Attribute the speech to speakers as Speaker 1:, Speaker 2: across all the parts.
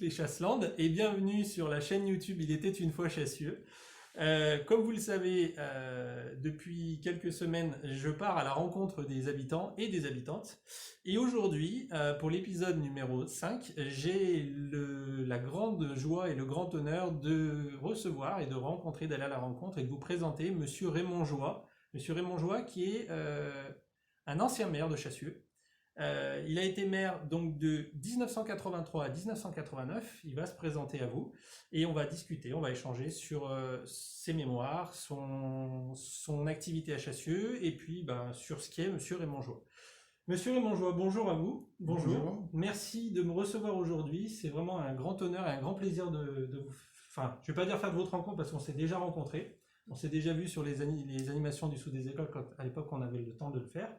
Speaker 1: toutes les Chasselandes et bienvenue sur la chaîne YouTube Il était une fois Chassieux. Comme vous le savez, depuis quelques semaines, je pars à la rencontre des habitants et des habitantes. Et aujourd'hui, pour l'épisode numéro 5, j'ai la grande joie et le grand honneur de recevoir et de rencontrer, d'aller à la rencontre et de vous présenter Monsieur Raymond Joie. Monsieur Raymond Joie qui est un ancien maire de Chassieux. Il a été maire donc de 1983 à 1989. Il va se présenter à vous et on va discuter, on va échanger sur ses mémoires, son activité à Chassieux et puis sur ce qu'est Monsieur Raymond Joie. Monsieur Raymond Joie, bonjour à vous.
Speaker 2: Bonjour.
Speaker 1: Merci de me recevoir aujourd'hui. C'est vraiment un grand honneur et un grand plaisir de vous. Enfin, je ne vais pas dire faire de votre rencontre parce qu'on s'est déjà rencontrés. On s'est déjà vu sur les animations du Sous des Écoles à l'époque on avait le temps de le faire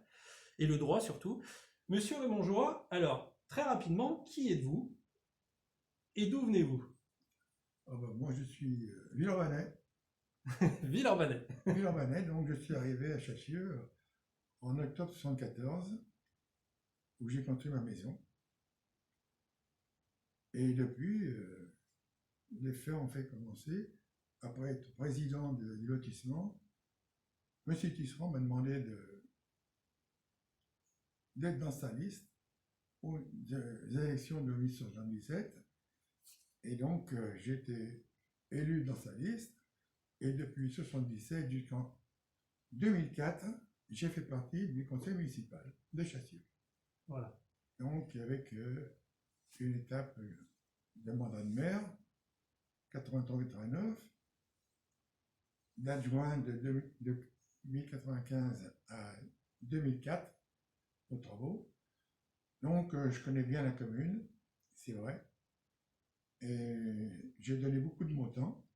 Speaker 1: et le droit surtout. Monsieur Raymond Joie, alors, très rapidement, qui êtes-vous et d'où venez-vous?
Speaker 2: Moi, je suis Villeurbanais.
Speaker 1: Villeurbanais.
Speaker 2: Villeurbanais, donc je suis arrivé à Chassieux en octobre 1974, où j'ai construit ma maison. Et depuis, les faits ont fait commencer. Après être président du lotissement, M. Tisserand m'a demandé d'être dans sa liste aux élections de 1977. Et donc, j'ai été élu dans sa liste. Et depuis 1977 jusqu'en 2004, j'ai fait partie du conseil municipal de Chassieux.
Speaker 1: Voilà.
Speaker 2: Donc, avec une étape de mandat de maire, 83-89, d'adjoint de 1995 à 2004 aux travaux. Donc, je connais bien la commune, c'est vrai. Et j'ai donné beaucoup de mon temps,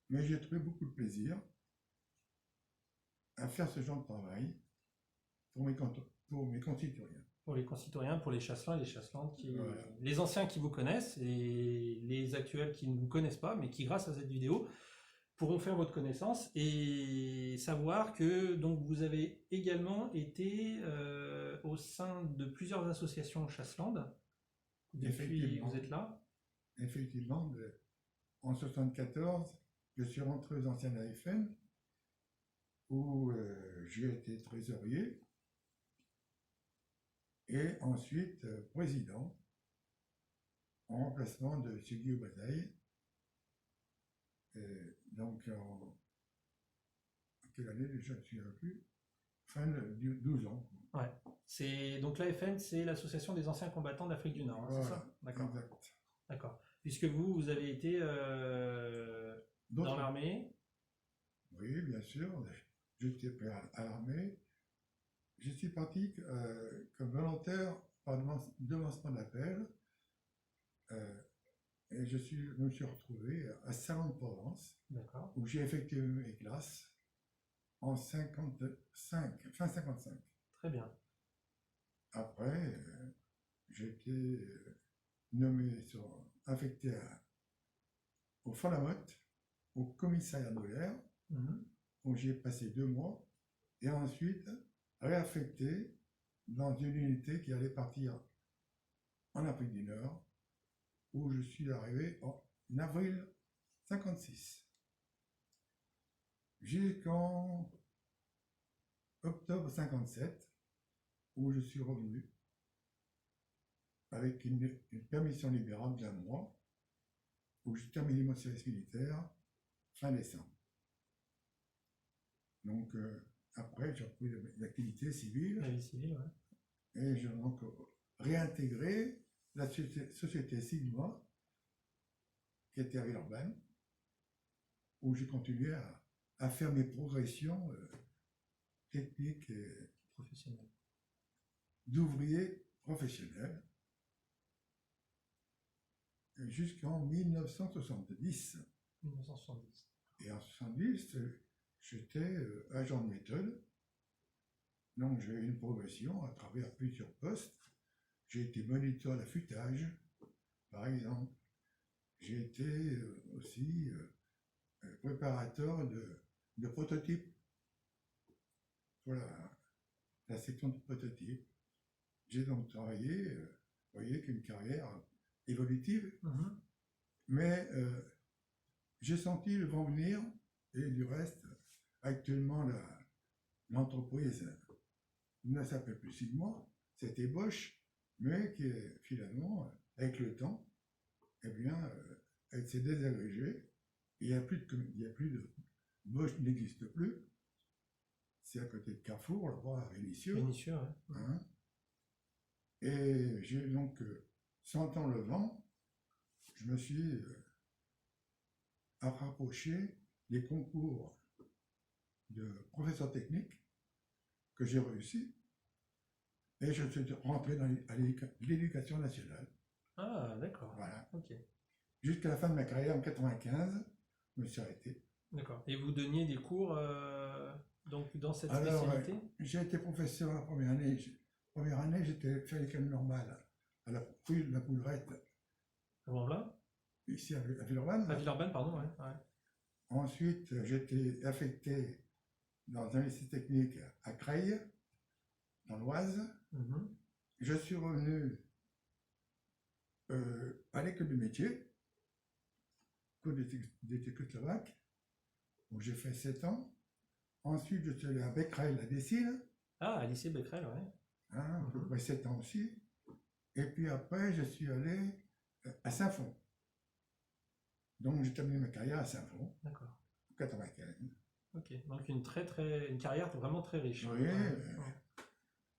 Speaker 2: mais j'ai trouvé beaucoup de plaisir à faire ce genre de travail pour mes concitoyens.
Speaker 1: Pour les concitoyens, pour les Chasselands et les Chasselandes,
Speaker 2: Voilà.
Speaker 1: les anciens qui vous connaissent et les actuels qui ne vous connaissent pas, mais qui, grâce à cette vidéo, pourront faire votre connaissance et savoir que donc, vous avez également été au sein de plusieurs associations Chasselandes. Depuis, vous êtes là.
Speaker 2: Effectivement, en 1974, je suis rentré aux anciennes AFN, où j'ai été trésorier, et ensuite président, en remplacement de Guillaume Bataille. Donc, en quelle année déjà, je ne me souviens plus, fin de 12 ans.
Speaker 1: Ouais. Donc l'AFN, c'est l'association des anciens combattants d'Afrique du Nord, hein,
Speaker 2: Voilà,
Speaker 1: c'est ça? D'accord.
Speaker 2: Exact.
Speaker 1: D'accord. Puisque vous avez été dans l'armée.
Speaker 2: Oui, bien sûr. J'étais prêt à l'armée. Je suis parti comme volontaire par devancement d'appel. Et je me suis retrouvé à Salon-de-Provence, où j'ai effectué mes classes en 55, fin 55.
Speaker 1: Très bien.
Speaker 2: Après, j'ai été affecté au Falamotte, au commissariat de l'air, où j'ai passé 2 mois, et ensuite réaffecté dans une unité qui allait partir en Afrique du Nord, où je suis arrivé en avril 56. Jusqu'en octobre 57, où je suis revenu avec une permission libérale d'1 mois, où j'ai terminé mon service militaire fin décembre. Donc après, j'ai repris l'activité civile.
Speaker 1: La vie civile, ouais.
Speaker 2: Et j'ai donc réintégré la société Sigma, qui était à Villeurbanne, où j'ai continué à faire mes progressions techniques et
Speaker 1: professionnelles,
Speaker 2: d'ouvrier professionnel, jusqu'en 1970.
Speaker 1: 1970.
Speaker 2: Et en 1970, j'étais agent de méthode. Donc j'ai eu une progression à travers plusieurs postes. J'ai été moniteur d'affûtage, par exemple. J'ai été aussi préparateur de prototypes pour la section de prototypes. J'ai donc travaillé, vous voyez, qu'une carrière évolutive. Mais j'ai senti le vent venir, et du reste, actuellement, l'entreprise ne s'appelle plus Sigma, c'était Bosch, mais qui est finalement, avec le temps, eh bien, elle s'est désagrégée. Il n'y a plus de Bosch n'existe plus. C'est à côté de Carrefour, là-bas à Vénissieux.
Speaker 1: Vénissieux, ouais.
Speaker 2: Hein. Et j'ai donc, sentant le vent, je me suis rapproché des concours de professeur technique que j'ai réussi. Et je suis rentré dans l'éducation nationale.
Speaker 1: Ah, d'accord.
Speaker 2: Voilà.
Speaker 1: Ok.
Speaker 2: Jusqu'à la fin de ma carrière en 95, je me suis arrêté.
Speaker 1: D'accord. Et vous donniez des cours donc dans cette
Speaker 2: Alors,
Speaker 1: spécialité?
Speaker 2: j'ai été professeur la première année. Première année, j'étais fait l'école normale à la rue de la Boulerette,
Speaker 1: À Mont-Blanc?
Speaker 2: ici à Villeurbanne.
Speaker 1: À Villeurbanne, pardon, ouais. Ouais.
Speaker 2: Ensuite, j'étais affecté dans un lycée technique à Creil, dans l'Oise.
Speaker 1: Mhm.
Speaker 2: Je suis revenu à l'école du métier, cours des Tchécoslovaques, où j'ai fait 7 ans. Ensuite, je suis allé à Becquerel, à Dessines,
Speaker 1: Ah, à lycée Becquerel, ouais.
Speaker 2: à peu près 7 ans aussi. Et puis après, je suis allé à Saint-Fond. Donc, j'ai terminé ma carrière à Saint-Fond,
Speaker 1: D'accord.
Speaker 2: en 95.
Speaker 1: Ok. Donc une carrière vraiment très riche.
Speaker 2: Oui,
Speaker 1: Ouais.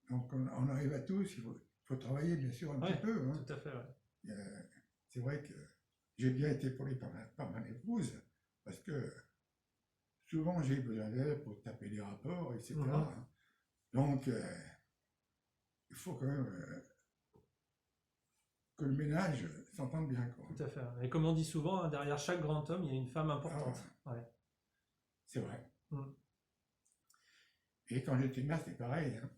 Speaker 2: donc on arrive à tous, il faut travailler bien sûr un
Speaker 1: Ouais,
Speaker 2: petit peu. Hein.
Speaker 1: tout à fait, ouais.
Speaker 2: C'est vrai que j'ai bien été épaulé par ma épouse, parce que souvent j'ai besoin d'elle pour taper les rapports, etc.
Speaker 1: Mhm.
Speaker 2: Donc, il faut quand même que le ménage s'entende bien. Quoi.
Speaker 1: Tout à fait. Et comme on dit souvent, hein, derrière chaque grand homme, il y a une femme importante. Ouais.
Speaker 2: C'est vrai.
Speaker 1: Mm.
Speaker 2: Et quand j'étais maire, c'était pareil. Hein.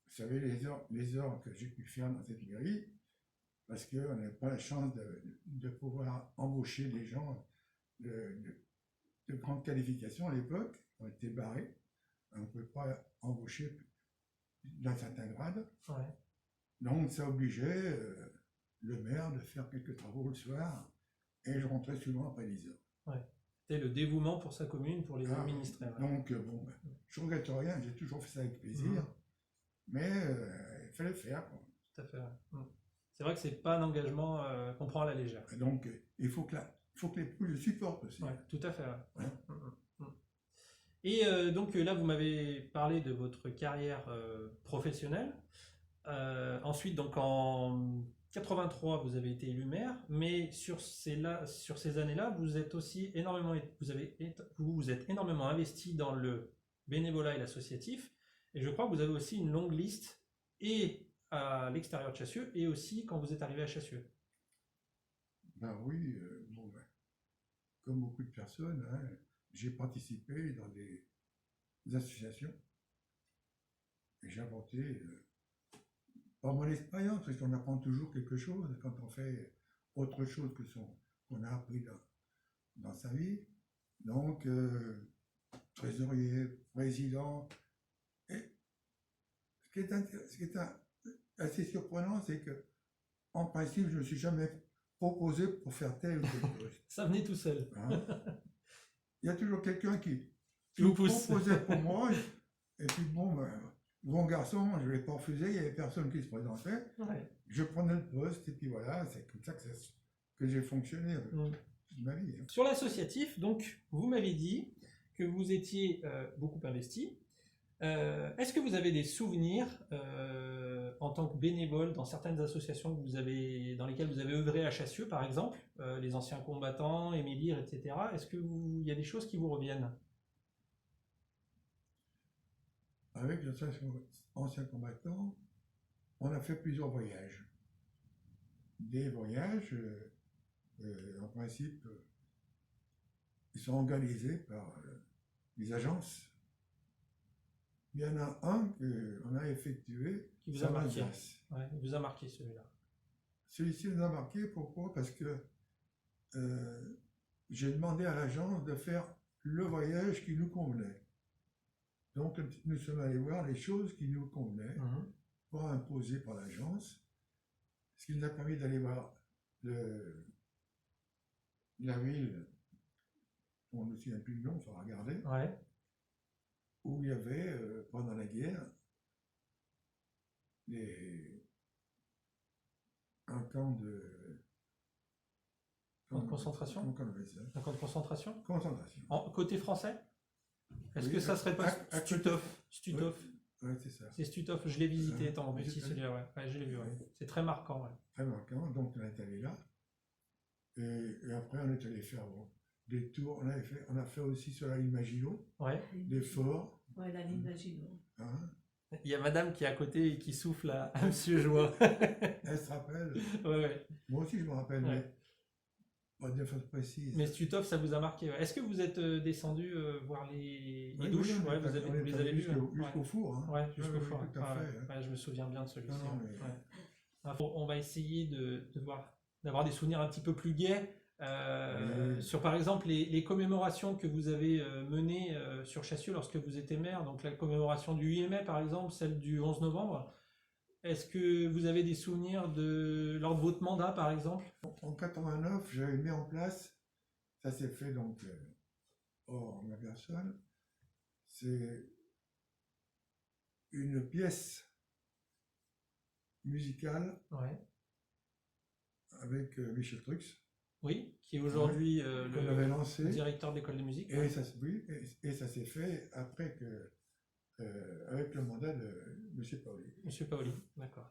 Speaker 2: Vous savez, les heures que j'ai pu faire dans cette mairie, parce qu'on n'avait pas la chance de pouvoir embaucher des gens de grande qualification à l'époque. On était barrés. On ne pouvait pas embaucher d'un certain grade.
Speaker 1: Ouais.
Speaker 2: Donc, ça obligeait le maire de faire quelques travaux le soir. Et je rentrais souvent après 10 heures.
Speaker 1: Ouais. C'était le dévouement pour sa commune, pour les administrés. Ouais.
Speaker 2: Donc, bon, je ne regrette rien, j'ai toujours fait ça avec plaisir. Mais il fallait le faire. Quoi.
Speaker 1: Tout à fait. Ouais. C'est vrai que c'est pas un engagement qu'on prend à la légère.
Speaker 2: Et donc, il faut que l'épouse le supporte aussi.
Speaker 1: Ouais, tout à fait. Ouais.
Speaker 2: Ouais.
Speaker 1: Et donc là, vous m'avez parlé de votre carrière professionnelle. Ensuite, donc en 83, vous avez été élu maire, mais sur ces années-là, vous êtes aussi vous êtes énormément investi dans le bénévolat et l'associatif, et je crois que vous avez aussi une longue liste, et à l'extérieur de Chassieux, et aussi quand vous êtes arrivé à Chassieux.
Speaker 2: Ben oui, bon, ben, comme beaucoup de personnes, hein, j'ai participé dans des associations, et j'ai inventé par mon expérience, parce qu'on apprend toujours quelque chose quand on fait autre chose que qu'on a appris dans sa vie. Donc, trésorier, président. Et ce qui est assez surprenant, c'est que, en principe, je ne me suis jamais proposé pour faire tel ou tel poste.
Speaker 1: Ça venait tout seul.
Speaker 2: Hein. Il y a toujours quelqu'un qui
Speaker 1: vous
Speaker 2: me
Speaker 1: pousse.
Speaker 2: proposait pour moi, et puis bon, bon garçon, je ne l'ai pas refusé, il n'y avait personne qui se présentait.
Speaker 1: Ouais.
Speaker 2: Je prenais le poste, et puis voilà, c'est comme ça que j'ai fonctionné toute ma vie. Hein.
Speaker 1: Sur l'associatif, donc, vous m'avez dit que vous étiez beaucoup investi. Est-ce que vous avez des souvenirs en tant que bénévole dans certaines associations dans lesquelles vous avez œuvré à Chassieux, par exemple, les anciens combattants, Émilire, etc. Est-ce qu'il y a des choses qui vous reviennent?
Speaker 2: Avec l'association anciens combattants, on a fait plusieurs voyages. Des voyages, en principe, ils sont organisés par les agences. Il y en a un qu'on a effectué
Speaker 1: Qui vous a marqué?
Speaker 2: Ouais,
Speaker 1: il vous a marqué celui-là.
Speaker 2: Celui-ci nous a marqué, pourquoi? Parce que j'ai demandé à l'agence de faire le voyage qui nous convenait. Donc nous sommes allés voir les choses qui nous convenaient, pas imposées par l'agence, ce qui nous a permis d'aller voir la ville, on ne se souvient plus de nom, il faudra regarder,
Speaker 1: Ouais.
Speaker 2: où il y avait, pendant la guerre, un camp de...
Speaker 1: Camp de concentration?
Speaker 2: Comment on appelle ça?
Speaker 1: Un camp de concentration?
Speaker 2: Concentration.
Speaker 1: Côté français? Est-ce
Speaker 2: Oui,
Speaker 1: que ça serait pas
Speaker 2: à côté-
Speaker 1: Stutthof?
Speaker 2: Oui, c'est ça.
Speaker 1: C'est Stutthof, je l'ai visité étant
Speaker 2: Oui,
Speaker 1: petit,
Speaker 2: c'est-
Speaker 1: celui-là, ouais. Ouais, je l'ai vu, ouais. C'est très marquant, ouais.
Speaker 2: Très marquant. Donc, on est allé là. Et après, on est allé faire des tours. On a fait aussi sur la ligne Maginot,
Speaker 1: Ouais.
Speaker 2: des forts.
Speaker 3: Ouais, la ligne Maginot.
Speaker 2: Hein.
Speaker 1: Il y a madame qui est à côté et qui souffle à Monsieur Joie.
Speaker 2: Elle se rappelle.
Speaker 1: Ouais, ouais.
Speaker 2: Moi aussi, je me rappelle,
Speaker 1: Ouais.
Speaker 2: mais pas de façon précise.
Speaker 1: Mais Stutthof, ça vous a marqué, ouais. Est-ce que vous êtes descendu voir les
Speaker 2: Oui,
Speaker 1: douches?
Speaker 2: oui,
Speaker 1: Ouais, vous les avez vues?
Speaker 2: jusqu'au
Speaker 1: Ouais.
Speaker 2: four. Hein.
Speaker 1: Ouais, jusqu'au
Speaker 2: Oui,
Speaker 1: fond.
Speaker 2: tout à fait. Hein.
Speaker 1: Ouais, je me souviens bien de celui-ci.
Speaker 2: Non, non,
Speaker 1: Ouais.
Speaker 2: mais-
Speaker 1: Ouais. On va essayer d'avoir des souvenirs un petit peu plus gais
Speaker 2: Oui.
Speaker 1: sur, par exemple, les commémorations que vous avez menées sur Chassieux lorsque vous étiez maire. Donc la commémoration du 8 mai, par exemple, celle du 11 novembre. Est-ce que vous avez des souvenirs lors de votre mandat, par exemple?
Speaker 2: En 89, j'avais mis en place, ça s'est fait donc hors ma personne, c'est une pièce musicale
Speaker 1: Ouais.
Speaker 2: avec Michel Trux,
Speaker 1: Oui, qui est aujourd'hui
Speaker 2: qu'on avait lancé,
Speaker 1: le directeur de l'école de musique.
Speaker 2: et ça, oui, et ça s'est fait après que, avec le mandat de M. Paoli.
Speaker 1: Monsieur Paoli, d'accord.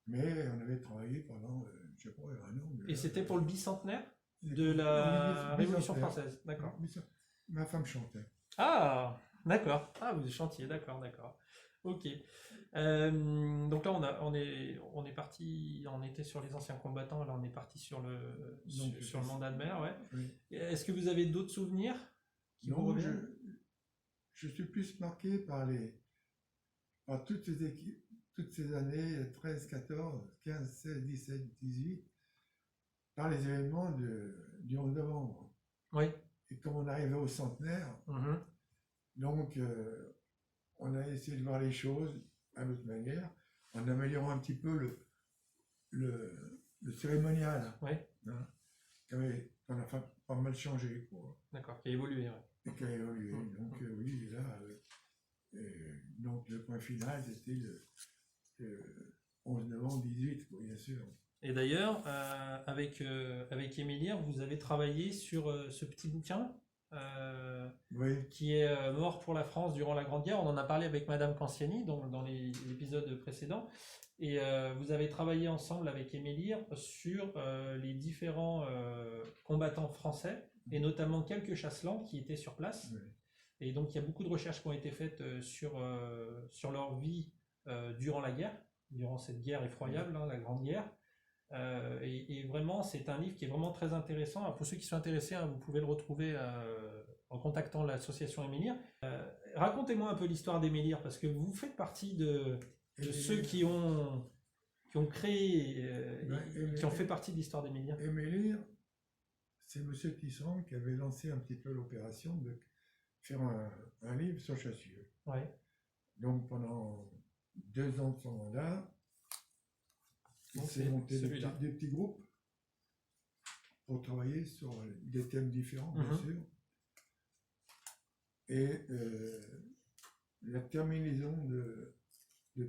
Speaker 2: Mais on avait travaillé pendant, je sais pas, un an.
Speaker 1: Et c'était pour le bicentenaire
Speaker 2: le
Speaker 1: de la Révolution française, d'accord.
Speaker 2: Ma femme chantait.
Speaker 1: Ah, d'accord. Ah, vous chantiez, d'accord, d'accord. Ok. Donc là, on est parti, on était sur les anciens combattants, là on est parti sur le mandat de maire, ouais.
Speaker 2: Oui.
Speaker 1: Est-ce que vous avez d'autres souvenirs qui vous
Speaker 2: Non,
Speaker 1: reviennent?
Speaker 2: je suis plus marqué par toutes ces équipes, toutes ces années 13, 14, 15, 16, 17, 18, par les événements du 11 novembre.
Speaker 1: Oui.
Speaker 2: Et comme on arrivait au centenaire,
Speaker 1: Mhm.
Speaker 2: donc on a essayé de voir les choses à notre manière, en améliorant un petit peu le cérémonial,
Speaker 1: Oui,
Speaker 2: hein, qu'on a pas mal changé, quoi.
Speaker 1: d'accord, qui a évolué, ouais.
Speaker 2: Et qui a évolué. Donc oui, là, donc le point final, c'était le 11 novembre 18, quoi, bien sûr.
Speaker 1: Et d'ailleurs, avec Émilien, vous avez travaillé sur ce petit bouquin
Speaker 2: Oui,
Speaker 1: qui est Mort pour la France durant la Grande Guerre. On en a parlé avec Madame Canciani dans les épisodes précédents. Et vous avez travaillé ensemble avec Émilien sur les différents combattants français, et notamment quelques chasselands qui étaient sur place.
Speaker 2: oui.
Speaker 1: Et donc il y a beaucoup de recherches qui ont été faites sur leur vie durant la guerre, durant cette guerre effroyable, hein, la Grande Guerre. Et vraiment, c'est un livre qui est vraiment très intéressant. Alors, pour ceux qui sont intéressés, hein, vous pouvez le retrouver en contactant l'association Émilire. Racontez-moi un peu l'histoire d'Émilire, parce que vous faites partie de ceux qui ont créé, qui ont fait partie de l'histoire d'Émilire.
Speaker 2: Émilire, c'est M. Tisserand qui avait lancé un petit peu l'opération de faire un livre sur Chassieux.
Speaker 1: Ouais.
Speaker 2: Donc pendant 2 ans de son mandat, il
Speaker 1: Donc,
Speaker 2: s'est
Speaker 1: c'est
Speaker 2: monté
Speaker 1: celui-là.
Speaker 2: des petits groupes pour travailler sur des thèmes différents, bien
Speaker 1: Mhm.
Speaker 2: sûr. Et la terminaison de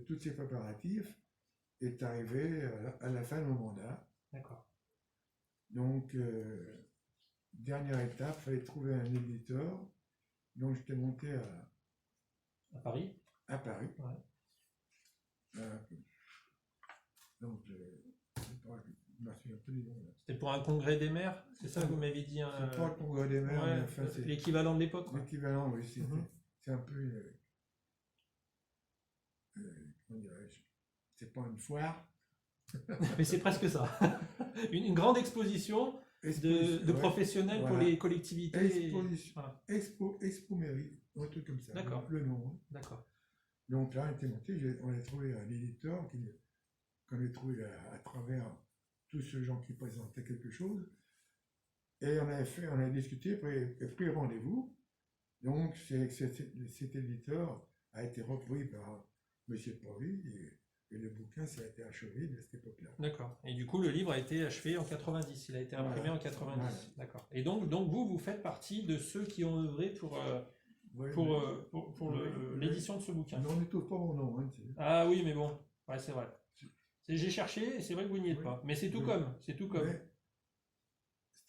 Speaker 2: tous ces préparatifs est arrivée à la fin de mon mandat.
Speaker 1: D'accord.
Speaker 2: Donc, dernière étape, il fallait trouver un éditeur. Donc, j'étais monté
Speaker 1: À Paris.
Speaker 2: à Paris.
Speaker 1: Ouais.
Speaker 2: Donc, je me souviens plus du nom, là.
Speaker 1: C'était pour un congrès des maires, c'est ça que vous m'avez dit, hein,
Speaker 2: C'est pas le congrès des maires,
Speaker 1: ouais,
Speaker 2: mais enfin, c'est
Speaker 1: l'équivalent de l'époque, quoi.
Speaker 2: l'équivalent, oui.
Speaker 1: Mhm.
Speaker 2: C'est un peu. Comment dirais-je? C'est pas une foire.
Speaker 1: Mais c'est presque ça. Une grande exposition de
Speaker 2: ouais,
Speaker 1: professionnels pour
Speaker 2: voilà.
Speaker 1: les collectivités.
Speaker 2: Exposition.
Speaker 1: Voilà.
Speaker 2: Expo Mairie, un truc comme ça.
Speaker 1: D'accord.
Speaker 2: Le nom. Hein.
Speaker 1: D'accord.
Speaker 2: Donc là, on était monté, on a trouvé un éditeur qu'on a trouvé à travers tous ces gens qui présentaient quelque chose. Et on a discuté, pris rendez-vous. Donc cet éditeur a été repris par M. Pauli. Et Et le bouquin, ça a été achevé de cette époque-là.
Speaker 1: D'accord. Et du coup, le livre a été achevé en 90. Il a été imprimé
Speaker 2: Voilà.
Speaker 1: en 90.
Speaker 2: Voilà.
Speaker 1: D'accord. Et donc vous faites partie de ceux qui ont œuvré pour
Speaker 2: Ouais,
Speaker 1: l'édition de ce bouquin.
Speaker 2: mais on ne trouve pas mon nom. Hein,
Speaker 1: Ah oui, mais bon, ouais, c'est vrai. J'ai cherché et c'est vrai que vous n'y êtes
Speaker 2: Oui.
Speaker 1: pas. Mais c'est tout
Speaker 2: Oui.
Speaker 1: comme. C'est tout comme.
Speaker 2: Mais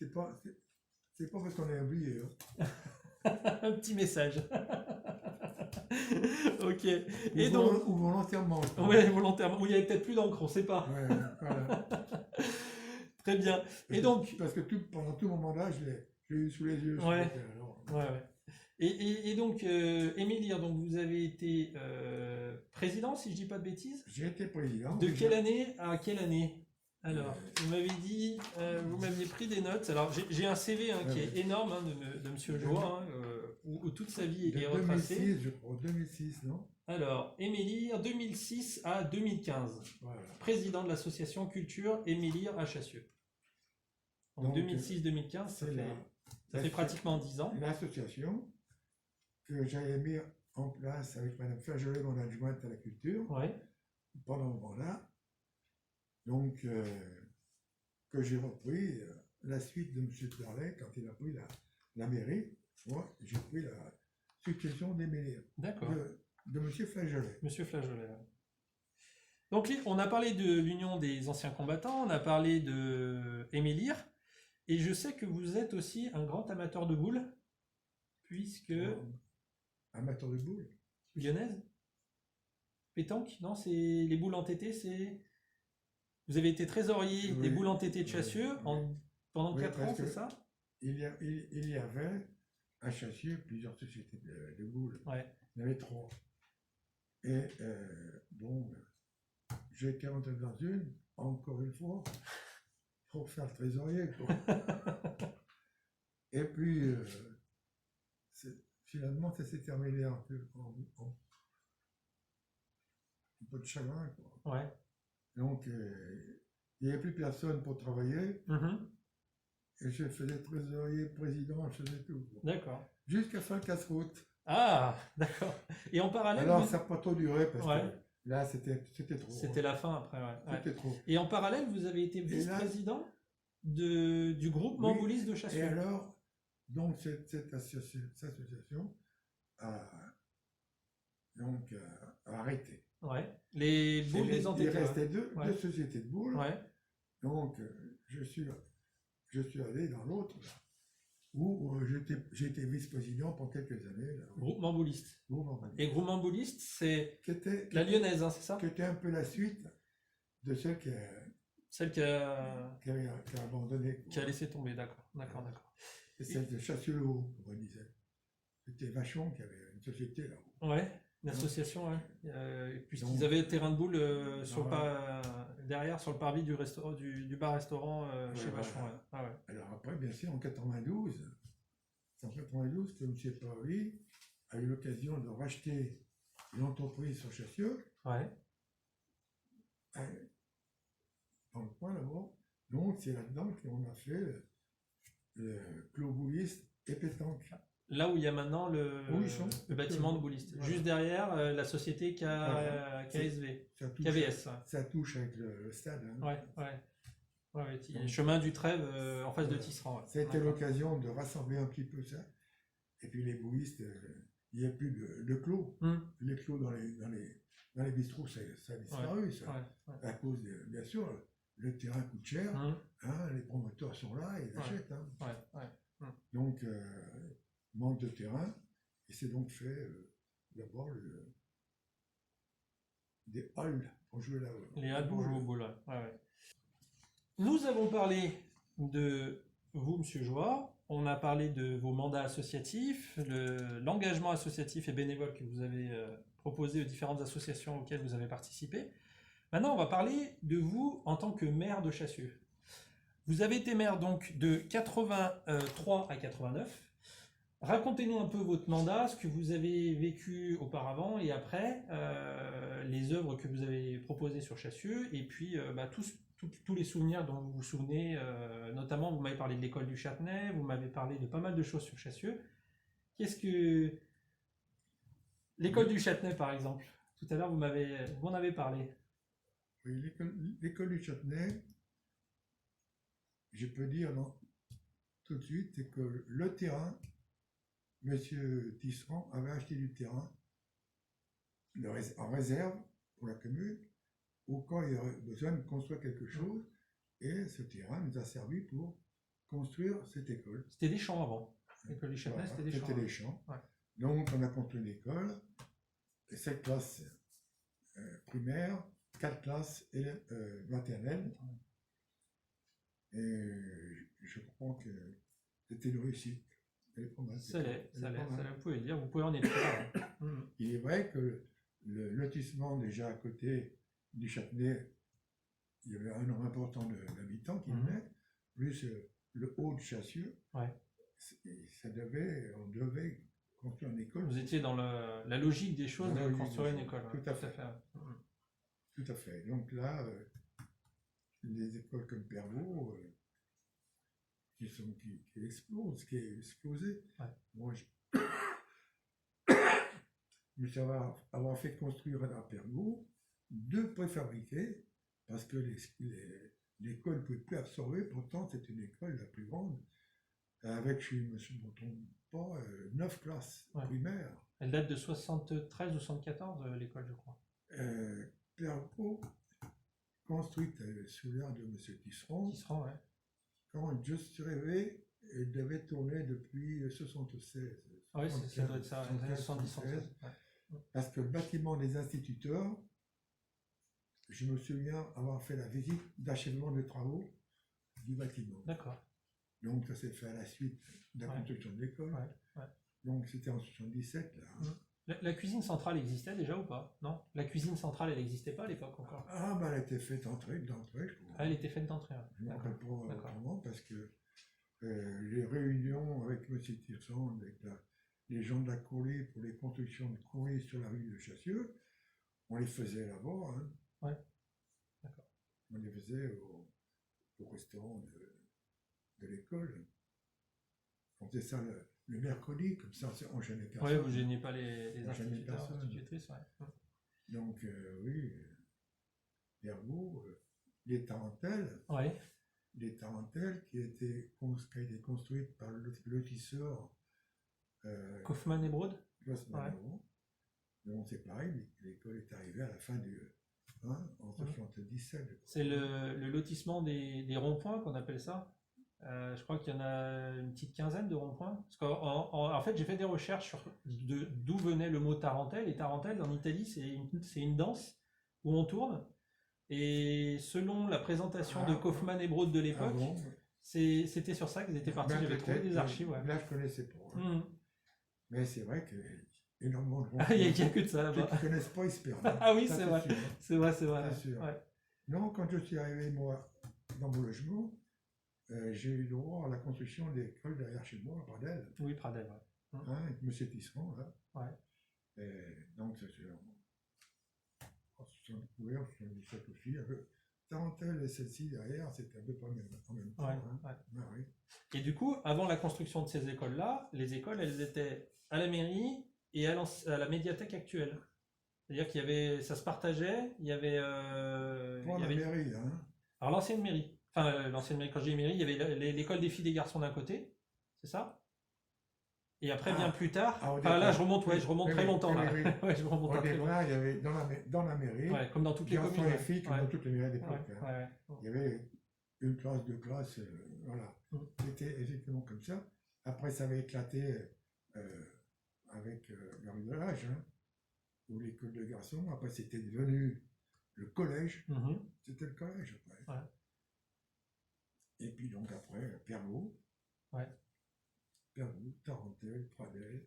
Speaker 2: c'est pas parce qu'on a oublié. Hein.
Speaker 1: Un petit message. Ok.
Speaker 2: Ou
Speaker 1: Et donc,
Speaker 2: ou volontairement.
Speaker 1: ouais, volontairement. Ou il y avait peut-être plus d'encre, on ne sait pas.
Speaker 2: Ouais, voilà.
Speaker 1: Très bien. Et donc,
Speaker 2: Parce que pendant tout mon mandat, je l'ai eu sous les yeux.
Speaker 1: Ouais.
Speaker 2: Alors,
Speaker 1: ouais. Et donc, Émile Lire, donc vous avez été président, si je dis pas de bêtises.
Speaker 2: j'ai été président.
Speaker 1: De quelle année à quelle année? Alors,
Speaker 2: Euh,
Speaker 1: vous m'avez dit, vous m'aviez pris des notes. Alors, j'ai un CV hein, qui est énorme hein, de Monsieur Joie, hein, où toute sa vie
Speaker 2: de
Speaker 1: est retracée.
Speaker 2: 2006, je crois, 2006, non?
Speaker 1: Alors, Émile Lire, 2006 à 2015,
Speaker 2: Voilà.
Speaker 1: président de l'association Culture Émile Lire à Chassieux. Donc, 2006-2015, ça fait pratiquement 10 ans.
Speaker 2: L'association que j'avais mis en place avec Madame Flageolet, mon adjointe à la culture,
Speaker 1: Ouais.
Speaker 2: pendant mon mandat. Donc, que j'ai repris la suite de M. Perlet quand il a pris la mairie. Moi, j'ai pris la succession d'Émile
Speaker 1: D'accord.
Speaker 2: de M. Flageolet.
Speaker 1: Monsieur Flageolet. Donc, on a parlé de l'Union des anciens combattants, on a parlé de Émile Lire, et je sais que vous êtes aussi un grand amateur de boules, puisque...
Speaker 2: Amateur de boules.
Speaker 1: Lyonnaise? Pétanque? Non, c'est les boules entêtées, c'est... Vous avez été trésorier des boules entêtées de Chassieux pendant 4 ans, c'est ça?
Speaker 2: Il y avait à Chassieux plusieurs sociétés de boules.
Speaker 1: Ouais.
Speaker 2: Il y en avait 3. Et bon, j'ai été rentré dans une, encore une fois, pour faire le trésorier. Quoi. Et puis, finalement, ça s'est terminé un peu un peu de chagrin. Quoi.
Speaker 1: Ouais.
Speaker 2: Donc, il n'y avait plus personne pour travailler.
Speaker 1: Mhm.
Speaker 2: Et je faisais trésorier, président, je faisais tout. Quoi.
Speaker 1: D'accord.
Speaker 2: Jusqu'à fin de casse-route.
Speaker 1: Ah, d'accord. Et en parallèle...
Speaker 2: Alors, ça n'a pas trop duré parce
Speaker 1: Ouais.
Speaker 2: que là, c'était trop.
Speaker 1: C'était la fin après, ouais.
Speaker 2: C'était trop.
Speaker 1: Et en parallèle, vous avez été vice-président du groupement bouliste de Chassieux.
Speaker 2: Et alors, donc, cette association a arrêté.
Speaker 1: Ouais. Les boules des entêtées.
Speaker 2: Il restait deux
Speaker 1: sociétés
Speaker 2: de boules.
Speaker 1: Ouais.
Speaker 2: Donc, je suis allé dans l'autre, où j'ai été vice-président pendant quelques années. Là,
Speaker 1: Groupement bouliste. Et groupement bouliste, c'est la lyonnaise, hein, c'est ça?
Speaker 2: Qui était un peu la suite de celle qui a abandonné.
Speaker 1: Qui a laissé tomber, d'accord.
Speaker 2: Et celle de Chassieux-le-Haut, on disait. C'était Vachon qui avait une société là.
Speaker 1: Ouais, une association, ouais. Puisqu'ils avaient terrain de boule derrière, sur le parvis du bar-restaurant chez Vachon. Ouais. Ah, ouais.
Speaker 2: Alors après, bien sûr, en 92, que M. Paoli a eu l'occasion de racheter une entreprise sur Chassieux.
Speaker 1: Ouais.
Speaker 2: Dans le coin là-bas. Donc, c'est là-dedans qu'on a fait le club bouliste et pétanque.
Speaker 1: Là où il y a maintenant le bâtiment de bouliste.
Speaker 2: Voilà.
Speaker 1: Juste derrière la société KSV. KVS.
Speaker 2: Ça touche avec le stade. Hein.
Speaker 1: Ouais, chemin du Trève en face de Tisserand. Ouais.
Speaker 2: C'était l'occasion de rassembler un petit peu ça. Et puis les boulistes, il n'y a plus de clos. Les clos dans les bistrots, ça a disparu. À cause, bien sûr, le terrain coûte cher. Hein, les promoteurs sont là et ils achètent. Hein. Donc, manque de terrain. Et c'est donc fait d'abord des halles pour jouer là.
Speaker 1: Les halles pour jouer au boules. Ouais. Nous avons parlé de vous, Monsieur Joie. On a parlé de vos mandats associatifs, l'engagement associatif et bénévole que vous avez proposé aux différentes associations auxquelles vous avez participé. Maintenant, on va parler de vous en tant que maire de Chassieux. Vous avez été maire donc de 83 à 89. Racontez-nous un peu votre mandat, ce que vous avez vécu auparavant et après, les œuvres que vous avez proposées sur Chassieux, et puis tous les souvenirs dont vous vous souvenez, notamment vous m'avez parlé de l'école du Châtenay, vous m'avez parlé de pas mal de choses sur Chassieux. Qu'est-ce que... L'école du Châtenay par exemple, tout à l'heure vous m'en avez parlé.
Speaker 2: Oui, l'école du Châtenay, je peux dire tout de suite, c'est que le terrain, Monsieur Tisserand avait acheté du terrain en réserve pour la commune, ou quand il y aurait besoin de construire quelque chose, et ce terrain nous a servi pour construire cette école.
Speaker 1: C'était des champs avant. L'école du Châtenay,
Speaker 2: Voilà,
Speaker 1: c'était des champs.
Speaker 2: c'était des champs.
Speaker 1: Ouais.
Speaker 2: Donc on a construit une école, et 7 classes primaires, 4 classes maternelles. Et je crois que c'était une réussite.
Speaker 1: Ça l'est, vous pouvez le dire, vous pouvez en être fier.
Speaker 2: Il est vrai que le lotissement déjà à côté du Châtenay, il y avait un nombre important d'habitants qui venaient, plus le haut de Chassieux.
Speaker 1: Ouais.
Speaker 2: On devait construire une école.
Speaker 1: Vous étiez dans la logique des choses de construire une école.
Speaker 2: Tout à fait. Tout à fait. Donc là, les écoles comme Pervaux, qui explosent, qui est explosé. Ouais. Moi, je sais avoir fait construire à Pervaux 2 préfabriqués, parce que l'école ne pouvait plus absorber, pourtant c'est une école la plus grande, avec, je ne me trompe pas, 9 classes primaires.
Speaker 1: Elle date de 73 ou 74, l'école, je crois.
Speaker 2: Pervaux, construite sous l'ère de M. Tisserand.
Speaker 1: Tisserand, ouais.
Speaker 2: Quand je suis rêvé, elle devait tourner depuis 76.
Speaker 1: Oui, ça doit être ça, 76.
Speaker 2: Parce que le bâtiment des instituteurs, je me souviens avoir fait la visite d'achèvement des travaux du bâtiment.
Speaker 1: D'accord.
Speaker 2: Donc ça s'est fait à la suite de la construction de l'école. Donc c'était en 77. Là.
Speaker 1: La cuisine centrale existait déjà ou pas? Non? La cuisine centrale, elle n'existait pas à l'époque encore?
Speaker 2: Ah, bah elle était faite d'entrée, je crois.
Speaker 1: Elle était faite d'entrée,
Speaker 2: Je ne me rappelle pas autrement, parce que les réunions avec M. Tisserand, avec les gens de la Courlée pour les constructions de courriers sur la rue de Chassieux, on les faisait là-bas. Hein.
Speaker 1: Ouais. D'accord.
Speaker 2: On les faisait au restaurant de l'école. On faisait ça le mercredi, comme ça on ne gênait personne.
Speaker 1: Oui, vous ne gêniez pas les instituteurs, institutrices. Ouais.
Speaker 2: Donc, oui, Pervaux, les tarentelles.
Speaker 1: Ouais.
Speaker 2: Les tarentelles qui étaient construites par le lotisseur
Speaker 1: Kaufmann et Broad.
Speaker 2: Donc c'est pareil, l'école est arrivée à la fin en 77.
Speaker 1: C'est le lotissement des ronds-points qu'on appelle ça. Je crois qu'il y en a une petite quinzaine de ronds-points. Parce en fait, j'ai fait des recherches sur d'où venait le mot tarentelle. Et tarentelle, en Italie, c'est une danse où on tourne. Et selon la présentation de Kaufmann et Broad de l'époque, c'était sur ça qu'ils étaient partis. J'avais trouvé des archives. Ouais.
Speaker 2: Là, je connaissais pas. Mais c'est vrai qu'il y a énormément de
Speaker 1: ronds-points. Il n'y a que de ça là-bas.
Speaker 2: Ceux qui ne connaissent pas, ils se perdent.
Speaker 1: Ah oui, c'est vrai. C'est vrai.
Speaker 2: C'est sûr. Ouais. Non, quand je suis arrivé, moi, dans mon logement, j'ai eu droit à la construction de l'école derrière chez moi, à Pradel.
Speaker 1: Oui, Pradel,
Speaker 2: ouais. Avec M. Tisserand, là.
Speaker 1: Ouais.
Speaker 2: Et donc, c'est en 77 aussi. Tarentelle et celle-ci derrière, c'était un peu pas en même temps.
Speaker 1: Ouais. Et du coup, avant la construction de ces écoles-là, les écoles, elles étaient à la mairie et à la médiathèque actuelle. C'est-à-dire qu'il y avait, ça se partageait, il y avait...
Speaker 2: la mairie, hein.
Speaker 1: Alors l'ancienne mairie. Enfin, l'ancienne mairie, quand je dis mairie, il y avait l'école des filles et des garçons d'un côté, c'est ça? Et après, bien plus tard, là, je remonte très longtemps. Là. Ouais, je remonte très longtemps.
Speaker 2: Il y avait dans la mairie,
Speaker 1: comme dans toutes les communes.
Speaker 2: Les filles, comme dans toutes les mairies d'époque. Il y avait une classe, 2 classes, voilà. C'était effectivement comme ça. Après, ça avait éclaté avec le village, ou l'école de garçons. Après, c'était devenu le collège. C'était le collège, après. Et puis donc après, Pervaux. Pervaux, Tarentelle, Pradel.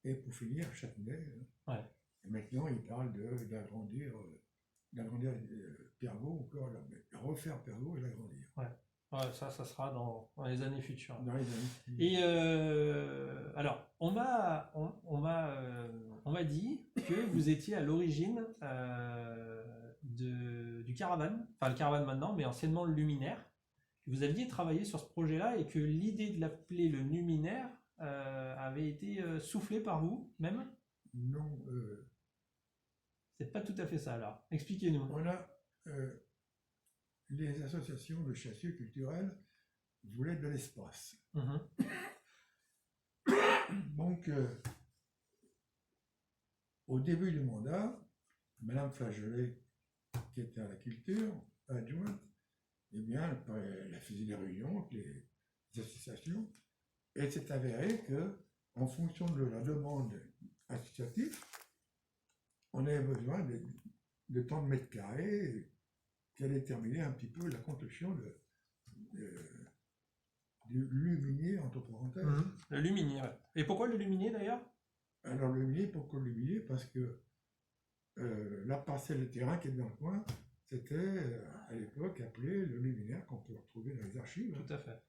Speaker 2: Et pour finir, Châtenay. Et maintenant, il parle d'agrandir Pervaux, encore, refaire Pervaux et l'agrandir.
Speaker 1: Ça sera dans les années futures.
Speaker 2: Dans les années futures.
Speaker 1: Et alors, on m'a dit que vous étiez à l'origine du Caravane, enfin le Caravane maintenant, mais anciennement le Luminaire. Vous aviez travaillé sur ce projet-là et que l'idée de l'appeler le Luminaire avait été soufflée par vous même?
Speaker 2: Non.
Speaker 1: C'est pas tout à fait ça alors. Expliquez-nous.
Speaker 2: euh, les associations de chassiers culturels voulaient de l'espace.
Speaker 1: Mhm.
Speaker 2: Donc, au début du mandat, Madame Flageolet, qui était à la culture, adjointe, eh bien, elle faisait des réunions avec les associations, et c'est avéré que, en fonction de la demande associative, on avait besoin de tant de mètres carrés qui allait terminer un petit peu la construction du luminier, entre parenthèses.
Speaker 1: Mhm. Le luminier, ouais. Et pourquoi le luminier d'ailleurs?
Speaker 2: Alors, le luminier, pourquoi le luminier? Parce que la parcelle de terrain qui est dans le coin, c'était à l'époque appelé le luminaire qu'on peut retrouver dans les archives.
Speaker 1: Tout à fait.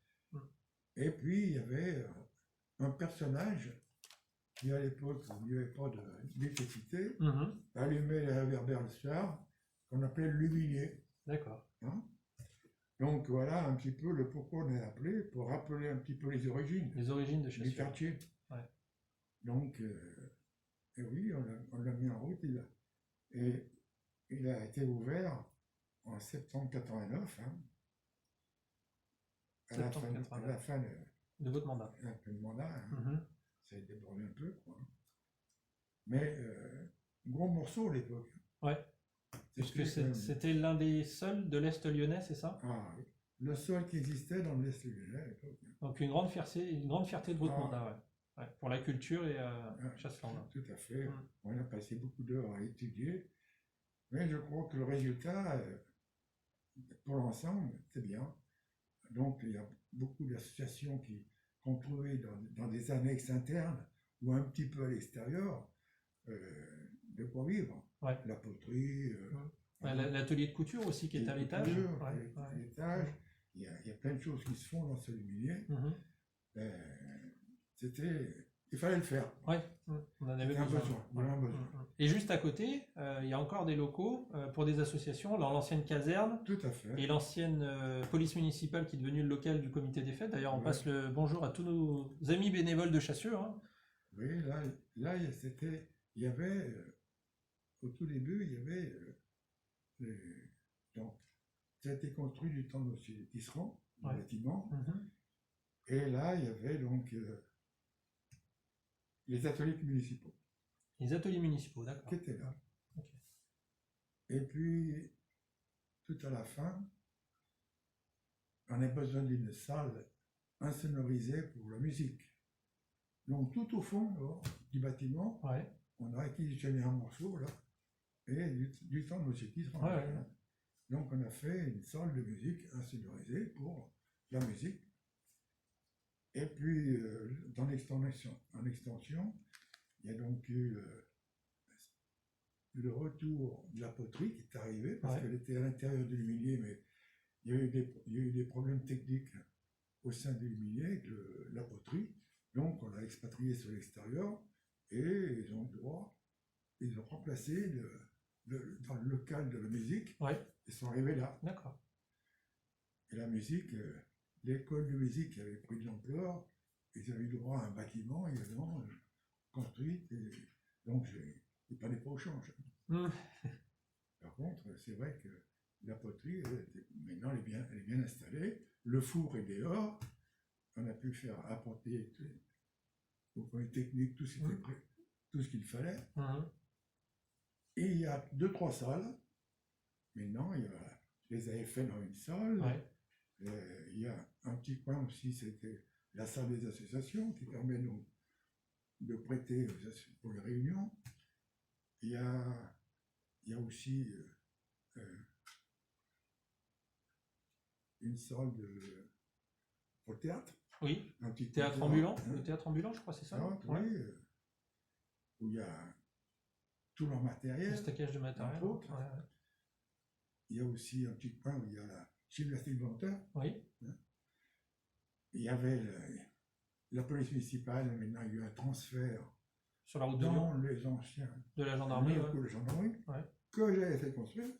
Speaker 2: Et puis il y avait un personnage qui, à l'époque, où il n'y avait pas d'électricité,
Speaker 1: Mhm.
Speaker 2: allumait les réverbères le soir, qu'on appelait le luminier.
Speaker 1: D'accord.
Speaker 2: Hein. Donc voilà un petit peu le pourquoi on est appelé, pour rappeler un petit peu les origines
Speaker 1: Les origines de
Speaker 2: du
Speaker 1: Chassieux.
Speaker 2: quartier.
Speaker 1: Ouais.
Speaker 2: Donc, et oui, on l'a mis en route. Et il a été ouvert en septembre 89, hein, à la fin
Speaker 1: De votre mandat.
Speaker 2: du mandat. Hein.
Speaker 1: Mhm.
Speaker 2: Ça a débordé un peu, quoi. Mais gros morceau à l'époque.
Speaker 1: Ouais. Puisque c'était l'un des seuls de l'Est lyonnais, c'est ça?
Speaker 2: Ah, oui. Le seul qui existait dans l'Est lyonnais à l'époque.
Speaker 1: Donc une grande fierté de votre mandat, ouais. Ouais, pour la culture et Chasseland.
Speaker 2: Tout à fait. On a passé beaucoup d'heures à étudier. Mais je crois que le résultat, pour l'ensemble, c'est bien. Donc, il y a beaucoup d'associations qu'on trouvait dans des annexes internes ou un petit peu à l'extérieur, de quoi vivre.
Speaker 1: Ouais.
Speaker 2: La poterie.
Speaker 1: L'atelier de couture aussi qui est à l'étage.
Speaker 2: L'étage. Il y a plein de choses qui se font dans ce luminier. Il fallait le faire.
Speaker 1: Oui, on en avait besoin. Et juste à côté, il y a encore des locaux pour des associations, l'ancienne caserne.
Speaker 2: Tout à fait.
Speaker 1: Et l'ancienne police municipale qui est devenue le local du comité des fêtes. D'ailleurs, on passe le bonjour à tous nos amis bénévoles de Chassieux. Hein.
Speaker 2: Oui, là il y avait, au tout début, il y avait, donc, ça a été construit du temps de M. Tisserand, le bâtiment. Et là, il y avait donc les ateliers municipaux.
Speaker 1: Les ateliers municipaux, d'accord.
Speaker 2: Qui étaient là.
Speaker 1: Okay.
Speaker 2: Et puis, tout à la fin, on a besoin d'une salle insonorisée pour la musique. Donc, tout au fond du bâtiment, on a réquisitionné un morceau, là, et du temps de M. Tisserand. Donc, on a fait une salle de musique insonorisée pour la musique. Et puis, en extension, il y a donc eu le retour de la poterie qui est arrivé, parce qu'elle était à l'intérieur du luminier, mais il y a eu des problèmes techniques au sein du luminier avec la poterie. Donc, on l'a expatrié sur l'extérieur, et ils ont remplacé dans le local de la musique, ils sont arrivés là.
Speaker 1: D'accord.
Speaker 2: Et la musique... L'école de musique avait pris de l'ampleur, ils avaient eu droit à un bâtiment également construit, et donc je pas pas au change. Par contre, c'est vrai que la poterie, maintenant, elle est bien installée, le four est dehors, on a pu faire apporter au point technique tout ce qu'il fallait. Et il y a 2-3 salles, maintenant, je les avais fait dans une salle. Il y a un petit coin aussi, c'était la salle des associations qui permet donc de prêter pour les réunions. Il y a aussi une salle pour le théâtre.
Speaker 1: Oui,
Speaker 2: un petit
Speaker 1: théâtre ambulant. Le théâtre ambulant, je crois, c'est ça.
Speaker 2: Oui, où il y a tout leur matériel.
Speaker 1: Le stockage de matériel.
Speaker 2: Il y a aussi un petit coin où il y a la gymnastique volontaire.
Speaker 1: Oui.
Speaker 2: Il y avait la police municipale, maintenant il y a eu un transfert
Speaker 1: sur la route
Speaker 2: dans les anciens
Speaker 1: de la gendarmerie,
Speaker 2: que j'avais fait construire.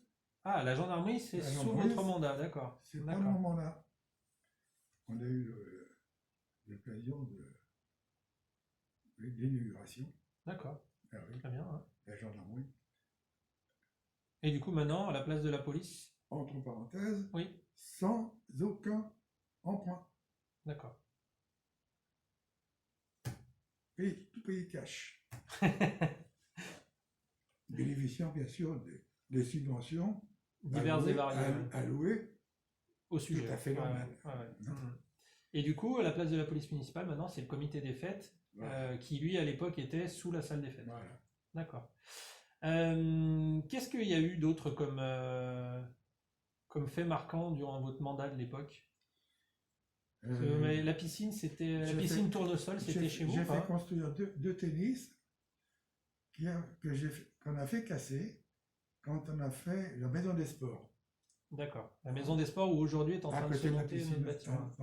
Speaker 1: Ah, la gendarmerie, c'est sous votre mandat, d'accord.
Speaker 2: C'est pas mon mandat. On a eu l'occasion de l'inauguration.
Speaker 1: D'accord.
Speaker 2: Ah oui.
Speaker 1: Très bien.
Speaker 2: La gendarmerie.
Speaker 1: Et du coup, maintenant, à la place de la police?
Speaker 2: entre parenthèses,
Speaker 1: Oui,
Speaker 2: sans aucun emprunt.
Speaker 1: d'accord.
Speaker 2: Tout payé cash. Bénéficiant bien sûr des subventions
Speaker 1: Diverses et variées, ouais.
Speaker 2: allouées
Speaker 1: Au
Speaker 2: tout
Speaker 1: sujet.
Speaker 2: à fait
Speaker 1: Ouais,
Speaker 2: normal.
Speaker 1: ouais, ouais. Et du coup, à la place de la police municipale, maintenant, c'est le comité des fêtes,
Speaker 2: Voilà.
Speaker 1: qui lui, à l'époque, était sous la salle des fêtes.
Speaker 2: Voilà.
Speaker 1: D'accord. Qu'est-ce qu'il y a eu d'autre comme fait marquant durant votre mandat de l'époque?
Speaker 2: Euh,
Speaker 1: La piscine, c'était la
Speaker 2: j'ai
Speaker 1: piscine
Speaker 2: fait-
Speaker 1: tournesol, c'était chez vous
Speaker 2: J'ai
Speaker 1: ou
Speaker 2: fait
Speaker 1: pas?
Speaker 2: construire deux tennis qu'on a fait casser quand on a fait la maison des sports.
Speaker 1: D'accord. La maison des sports où aujourd'hui est en
Speaker 2: À
Speaker 1: train de se
Speaker 2: côté de la
Speaker 1: monter
Speaker 2: piscine,
Speaker 1: notre bâtiment.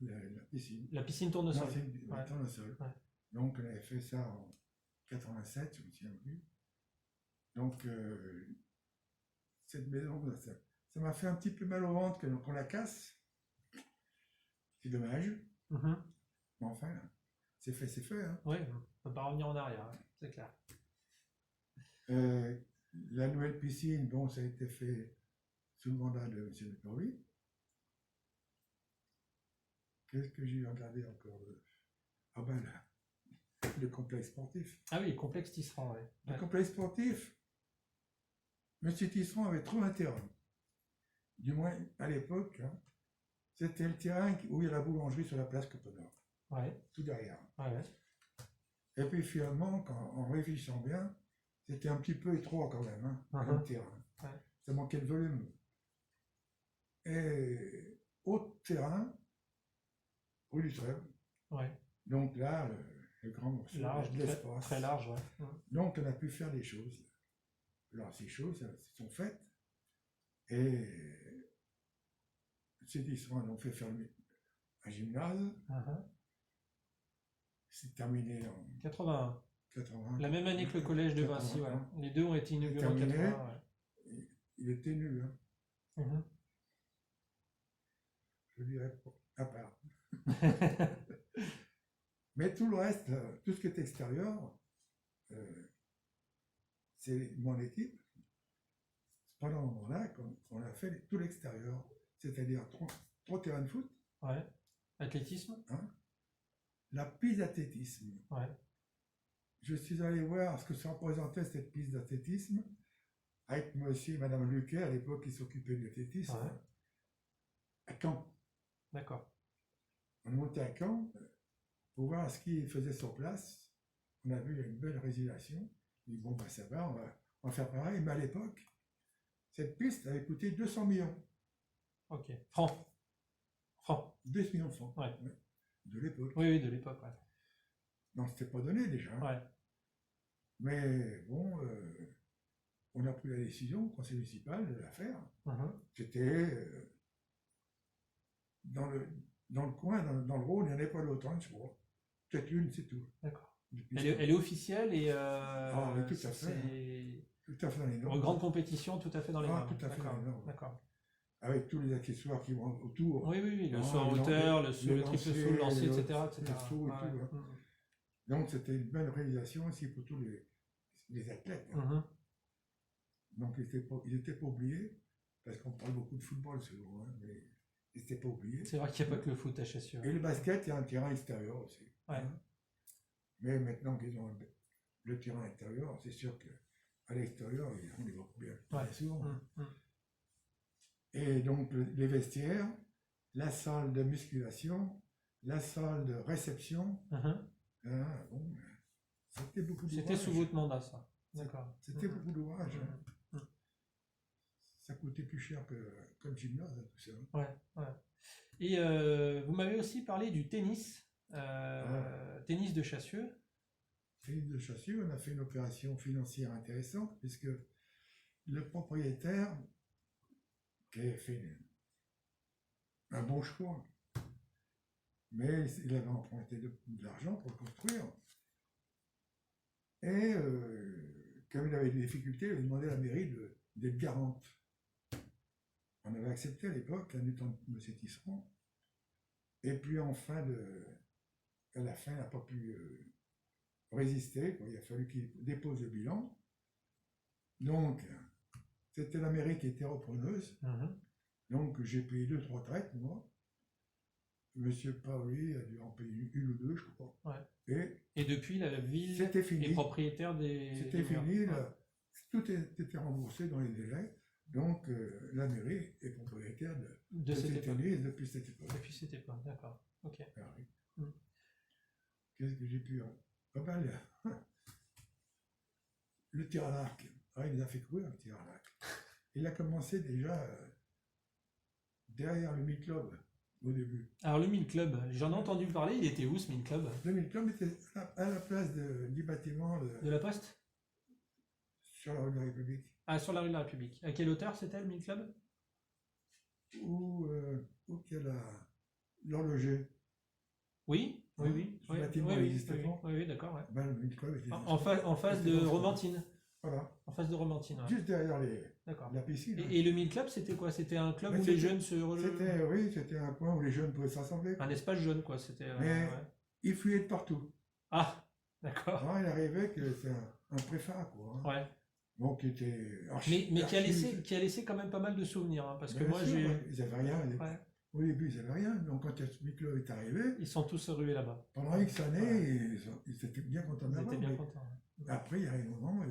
Speaker 2: la piscine.
Speaker 1: La piscine tournesol.
Speaker 2: L'ancienne
Speaker 1: Ouais.
Speaker 2: tournesol.
Speaker 1: Ouais.
Speaker 2: Donc on avait fait ça en 87, je me souviens plus. Donc cette maison, ça m'a fait un petit peu mal au ventre qu'on la casse. C'est dommage.
Speaker 1: Mhm.
Speaker 2: Mais enfin, c'est fait. Hein.
Speaker 1: Oui, on ne peut pas revenir en arrière, hein, c'est clair.
Speaker 2: La nouvelle piscine, bon, ça a été fait sous le mandat de M. Lepori. Qu'est-ce que j'ai regardé encore? Ah ben là, le complexe sportif.
Speaker 1: Ah oui, complexe Tisserand, ouais.
Speaker 2: Le complexe sportif, M. Tisserand avait trop un terrain. Du moins, à l'époque, hein, c'était le terrain où il y a la boulangerie sur la place Copenhague.
Speaker 1: Ouais.
Speaker 2: Tout derrière.
Speaker 1: Ouais.
Speaker 2: Et puis finalement, en réfléchissant bien, c'était un petit peu étroit quand même, hein, comme terrain.
Speaker 1: Ouais.
Speaker 2: Ça manquait de volume. Et autre terrain, rue du Trève.
Speaker 1: Ouais.
Speaker 2: Donc là, le grand morceau
Speaker 1: Large,
Speaker 2: de l'espace.
Speaker 1: très large, ouais.
Speaker 2: Donc on a pu faire des choses. Alors ces choses se sont faites. Et ces différents ont fait faire un gymnase. C'est terminé en
Speaker 1: 81.
Speaker 2: 80.
Speaker 1: La même année que le collège de Vinci, ouais. Les deux ont été inaugurés en 80. Ouais.
Speaker 2: Il était nul, hein. Je dirais à part. Mais tout le reste, tout ce qui est extérieur, c'est mon équipe. Pendant ce moment-là, on a fait tout l'extérieur, c'est-à-dire trois terrains de foot.
Speaker 1: Ouais. Athlétisme.
Speaker 2: Hein, la piste d'athlétisme.
Speaker 1: Ouais.
Speaker 2: Je suis allé voir ce que ça représentait cette piste d'athlétisme avec monsieur et madame Luquet, à l'époque, qui s'occupaient de l'athlétisme,
Speaker 1: Ouais.
Speaker 2: à Caen.
Speaker 1: D'accord.
Speaker 2: On est monté à Caen pour voir ce qu'ils faisaient sur place. On a vu une belle résiliation. On dit, bon, ben ça va, on va faire pareil. Mais à l'époque, cette piste avait coûté 200 millions.
Speaker 1: Ok. Francs.
Speaker 2: 2 millions de francs.
Speaker 1: Ouais.
Speaker 2: De l'époque.
Speaker 1: Oui, de l'époque, ouais.
Speaker 2: Non, c'était pas donné déjà. Hein.
Speaker 1: Ouais.
Speaker 2: Mais bon, on a pris la décision au conseil municipal de la faire. C'était dans le coin, dans le Rhône, il n'y en avait pas d'autre, hein, je crois. Peut-être une, c'est tout.
Speaker 1: D'accord. Elle est officielle et
Speaker 2: ah, oui, tout à fait. Tout à fait dans les normes.
Speaker 1: Une grande compétition, tout à fait dans les normes.
Speaker 2: Tout à fait dans les normes.
Speaker 1: D'accord.
Speaker 2: Avec tous les accessoires qui vont autour.
Speaker 1: Oui, le saut en hauteur, le triple saut, le lancer, etc.
Speaker 2: Le saut et tout. Hein. Donc c'était une bonne réalisation aussi pour tous les athlètes. Hein. Donc ils n'étaient pas oubliés, parce qu'on parle beaucoup de football souvent, hein, mais ils n'étaient pas oubliés.
Speaker 1: C'est vrai qu'il n'y a pas que le foot à Chassieux.
Speaker 2: Et le basket, il y a un terrain extérieur aussi.
Speaker 1: Ouais.
Speaker 2: Hein. Mais maintenant qu'ils ont le terrain intérieur, c'est sûr qu'à l'extérieur, on est beaucoup bien souvent. Et donc les vestiaires, la salle de musculation, la salle de réception, bon, c'était beaucoup d'ouvrage.
Speaker 1: C'était sous votre mandat, ça. D'accord.
Speaker 2: C'était beaucoup d'ouvrage. Ça coûtait plus cher que le gymnase, tout ça.
Speaker 1: Ouais. Et vous m'avez aussi parlé du tennis, tennis de Chassieux.
Speaker 2: Tennis de Chassieux, on a fait une opération financière intéressante, puisque le propriétaire, qui a fait un bon choix, mais il avait emprunté de l'argent pour le construire. Et comme il avait des difficultés, il avait demandé à la mairie d'être garante. On avait accepté à l'époque, la nuit de M. Tisserand. Et puis à la fin, il n'a pas pu résister. Il a fallu qu'il dépose le bilan. Donc, c'était la mairie qui était repreneuse.
Speaker 1: Mhm.
Speaker 2: Donc j'ai payé 2-3 traites, moi. Monsieur Paoli a dû en payer une ou deux, je crois.
Speaker 1: Ouais.
Speaker 2: Et
Speaker 1: Et depuis, la ville
Speaker 2: c'était
Speaker 1: est
Speaker 2: fini.
Speaker 1: propriétaire des
Speaker 2: C'était
Speaker 1: murs.
Speaker 2: fini.
Speaker 1: Ouais.
Speaker 2: Là, tout était remboursé dans les délais. Donc la mairie est propriétaire
Speaker 1: De cette
Speaker 2: cette
Speaker 1: époque.
Speaker 2: église depuis cette époque.
Speaker 1: Depuis cette époque, d'accord. Ok.
Speaker 2: Ah oui.
Speaker 1: Mm.
Speaker 2: Qu'est-ce que j'ai pu... Ah ben, le tir à l'arc. Ah, il nous a fait courir le tir à l'arc. Il a commencé déjà derrière le Mille Club au début.
Speaker 1: Alors le Mille Club, j'en ai entendu parler, il était où ce Mille Club?
Speaker 2: Le Mille Club était à la place du bâtiment
Speaker 1: De la Poste?
Speaker 2: sur la rue de la République.
Speaker 1: Ah, sur la rue de la République. À quelle hauteur c'était le Mille Club?
Speaker 2: Où qu'il y a l'horloger.
Speaker 1: Oui, oui, oui.
Speaker 2: Ce
Speaker 1: Oui,
Speaker 2: bâtiment
Speaker 1: oui, oui,
Speaker 2: existait
Speaker 1: oui,
Speaker 2: pas.
Speaker 1: oui, oui, d'accord. Ouais.
Speaker 2: Ben, le Mille Club était
Speaker 1: En face
Speaker 2: c'était
Speaker 1: de
Speaker 2: dans ce-
Speaker 1: Romantine.
Speaker 2: Voilà.
Speaker 1: En face de Romantine, ouais.
Speaker 2: Juste derrière
Speaker 1: D'accord.
Speaker 2: la piscine.
Speaker 1: Et le Mille Club, c'était quoi? C'était un club
Speaker 2: Mais
Speaker 1: où les
Speaker 2: c'était-
Speaker 1: jeunes se...
Speaker 2: Oui, c'était un coin où les jeunes pouvaient s'assembler.
Speaker 1: Un espace jeune, quoi. C'était...
Speaker 2: Mais-
Speaker 1: ouais.
Speaker 2: Il fuyait de partout.
Speaker 1: Ah, d'accord.
Speaker 2: Alors, il arrivait que c'est un préfat, quoi. Hein.
Speaker 1: Ouais.
Speaker 2: Donc, qui était
Speaker 1: Mais qui a laissé quand même pas mal de souvenirs, hein, parce que
Speaker 2: Bien
Speaker 1: moi,
Speaker 2: sûr,
Speaker 1: j'ai...
Speaker 2: ouais, ils n'avaient rien.
Speaker 1: Ouais.
Speaker 2: Au début, ils n'avaient rien. Donc, quand ce Miclo est arrivé,
Speaker 1: Ils sont tous rués là-bas.
Speaker 2: pendant X années,
Speaker 1: Ouais.
Speaker 2: ils étaient bien contents
Speaker 1: Ils
Speaker 2: d'avoir.
Speaker 1: étaient bien
Speaker 2: mais
Speaker 1: contents. Ouais.
Speaker 2: Après, il y a un moment,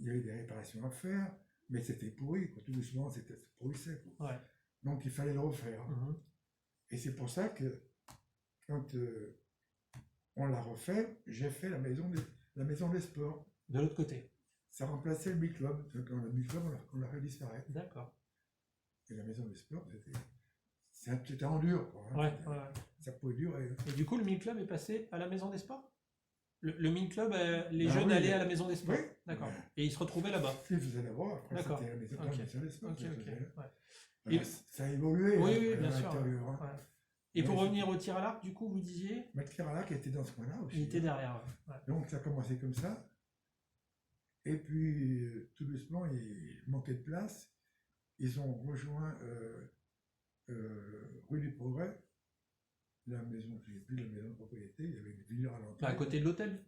Speaker 2: il y avait des réparations à faire, mais c'était pourri. Quoi. Tout doucement, c'était pourrissait. Quoi.
Speaker 1: Ouais.
Speaker 2: Donc, il fallait le refaire.
Speaker 1: Mhm.
Speaker 2: Et c'est pour ça que, quand on l'a refait, j'ai fait la maison des sports.
Speaker 1: De l'autre côté.
Speaker 2: Ça remplaçait le Big Club. Donc, le Big Club, on l'a fait disparaître.
Speaker 1: D'accord.
Speaker 2: Et la maison des sports, c'était en dur. Quoi, hein.
Speaker 1: Ouais,
Speaker 2: C'était-
Speaker 1: ouais.
Speaker 2: Ça pouvait durer.
Speaker 1: Et du coup, le Mille Club est passé à la Maison des Sports? Le Mille Club, les
Speaker 2: Ah
Speaker 1: jeunes
Speaker 2: oui,
Speaker 1: allaient à la Maison des Sports?
Speaker 2: oui.
Speaker 1: D'accord.
Speaker 2: Ouais.
Speaker 1: Et ils se retrouvaient là-bas?
Speaker 2: Si, vous allez voir, après
Speaker 1: D'accord.
Speaker 2: c'était la maison,
Speaker 1: Ok.
Speaker 2: la maison des sports.
Speaker 1: Ok,
Speaker 2: ça
Speaker 1: ok.
Speaker 2: faisait-
Speaker 1: Ouais.
Speaker 2: Voilà,
Speaker 1: Et-
Speaker 2: ça a évolué
Speaker 1: Oui,
Speaker 2: hein,
Speaker 1: oui,
Speaker 2: à
Speaker 1: bien sûr.
Speaker 2: l'intérieur. Hein.
Speaker 1: Ouais. Et
Speaker 2: Ouais,
Speaker 1: pour
Speaker 2: c'est-
Speaker 1: revenir au tir à l'arc, du coup, vous disiez?
Speaker 2: Mais le Kerala qui était dans ce coin-là aussi.
Speaker 1: Il était
Speaker 2: hein.
Speaker 1: derrière. Ouais.
Speaker 2: Donc ça a commencé comme ça. Et puis tout doucement, il manquait de place. Ils ont rejoint rue du Progrès, la maison, je sais plus la maison de propriété, il y avait une villa à l'entrée.
Speaker 1: Bah, à côté de l'hôtel?